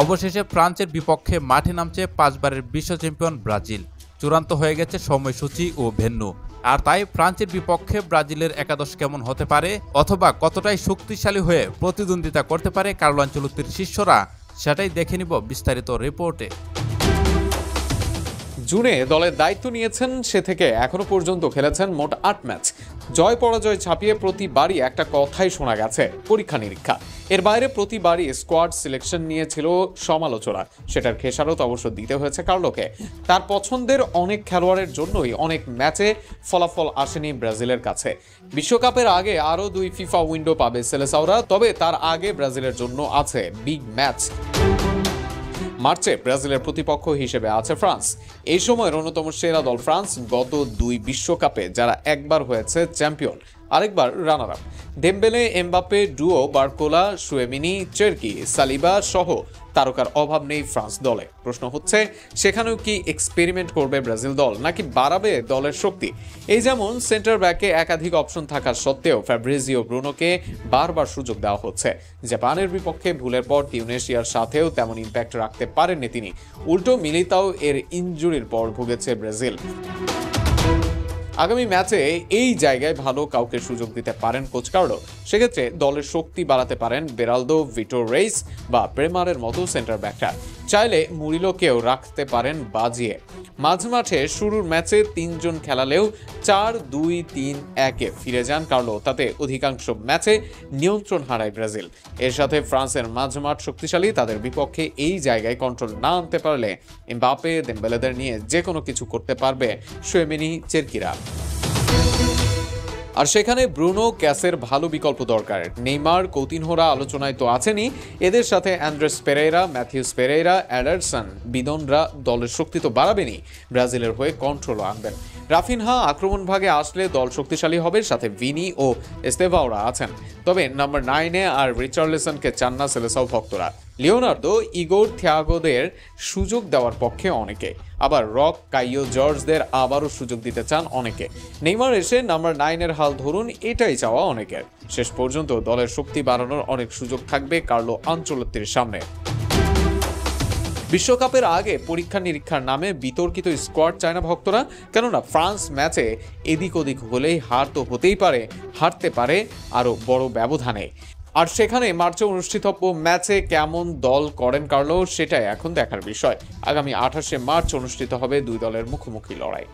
অবশেষে ফ্রান্সের বিপক্ষে মাঠে নামছে 5 বারের বিশ্ব চ্যাম্পিয়ন ব্রাজিল। চূড়ান্ত হয়ে গেছে সময়সূচি ও ভেন্যু। আর তাই ফ্রান্সের বিপক্ষে ব্রাজিলের একাদশ কেমন হতে পারে, অথবা কতটাই শক্তিশালী হয়ে প্রতিদ্বন্দ্বিতা করতে পারে কার্লো আনচেলত্তির শিষ্যরা, সেটাই দেখে নিব বিস্তারিত রিপোর্টে। জুনে দলের দায়িত্ব নিয়েছেন, সে থেকে এখনো পর্যন্ত খেলেছেন মোট 8 ম্যাচ। জয় পরাজয় ছাপিয়ে প্রতিবারই একটা কথাই শোনা গেছে, পরীক্ষা নিরীক্ষা। এর বাইরে প্রতিবারই স্কোয়াড সিলেকশন নিয়েছিল সমালোচনা। সেটার খেসারত অবশ্য দিতে হয়েছে কার্লোকে। তার পছন্দের অনেক খেলোয়াড়ের জন্যই অনেক ম্যাচে ফলাফল আসেনি ব্রাজিলের কাছে। বিশ্বকাপের আগে আরও 2 ফিফা উইন্ডো পাবে সেলেসাওরা, তবে তার আগে ব্রাজিলের জন্য আছে বিগ ম্যাচ। মার্চে ব্রাজিলের প্রতিপক্ষ হিসেবে আছে ফ্রান্স। এই সময়ের অন্যতম সেরা দল ফ্রান্স, গত 2 বিশ্বকাপে যারা একবার হয়েছে চ্যাম্পিয়ন, আরেকবার runner up. Dembele Mbappe duo, Barcola, Tchouameni, Cherki, Saliba সহ তারকার অভাব নেই ফ্রান্স দলে। প্রশ্ন হচ্ছে, সেখানেও কি এক্সপেরিমেন্ট করবে ব্রাজিল দল, নাকি বাড়াবে দলের শক্তি? এই যেমন সেন্টার ব্যাকে একাধিক অপশন থাকা সত্ত্বেও ফ্যাব্রিজিও ব্রুনোকে বারবার সুযোগ দেওয়া হচ্ছে। জাপানের বিপক্ষে ভুলের পর টিউনেশিয়ার সাথেও তেমন ইম্প্যাক্ট রাখতে পারেননি তিনি। উল্টো মিলিতাও এর ইনজুরির পর ভুগেছে ব্রাজিল। আগামী ম্যাচে এই জায়গায় ভালো কাউকে সুযোগ দিতে পারেন কোচ কার্লো। সেক্ষেত্রে দলের শক্তি বাড়াতে পারেন বেরালদো, ভিটোর রেইস বা প্রেমারের মতো সেন্টার ব্যাকরা। চাইলে মুরিলোকেও রাখতে পারেন বাজিয়ে। মাঝমাঠে শুরুর ম্যাচে 3 জন খেলালেও 4-2-3-1-এ ফিরে যান কার্লো। তাতে অধিকাংশ ম্যাচে নিয়ন্ত্রণ হারায় ব্রাজিল। এর সাথে ফ্রান্সের মাঝমাঠ শক্তিশালী। তাদের বিপক্ষে এই জায়গায় কন্ট্রোল না আনতে পারলে এমবাপ্পে, দেম্বেলেদের নিয়ে যে কোনো কিছু করতে পারবে শুয়েমিনি, চেরকিরা। আর সেখানে ব্রুনো, ক্যাসের ভালো বিকল্প দরকার। নেইমার, কৌতিনহোরা আলোচনায় তো আছেনই। এদের সাথে Andreas Pereira, Matheus Pereira, Ederson, বিদনরা দলের শক্তি তো বাড়াবেনই, ব্রাজিলের হয়ে কন্ট্রোলও আনবেন। রাফিনহা আক্রমণ ভাগে আসলে দল শক্তিশালী হবে। সাথে ভিনি ও এস্তেভাওরা আছেন। তবে নাম্বার 9-এ আর রিচার্লিসনকে চান না সেলেসাও ভক্তরা। লিওনার্দো, ইগোর, থিয়াগোদের সুযোগ দেওয়ার পক্ষে অনেকে, আবার রক, কাইও, জর্জদের আবারও সুযোগ দিতে চান অনেকে। নেইমার এসে নাম্বার 9-এর হাল ধরুন, এটাই চাওয়া অনেকের। শেষ পর্যন্ত দলের শক্তি বাড়ানোর অনেক সুযোগ থাকবে কার্লো আনচেলত্তির সামনে। বিশ্বকাপের আগে পরীক্ষা নিরীক্ষার নামে বিতর্কিত স্কোয়াড চায় না ভক্তরা। কেননা ফ্রান্স ম্যাচে এদিক ওদিক হলেই হার তো হতেই পারে, হারতে পারে আরও বড় ব্যবধানে। আর সেখানে মার্চে অনুষ্ঠিতব্য ম্যাচে কেমন দল করেন কার্লো, সেটাই এখন দেখার বিষয়। আগামী 28শে মার্চ অনুষ্ঠিত হবে 2 দলের মুখোমুখি লড়াই।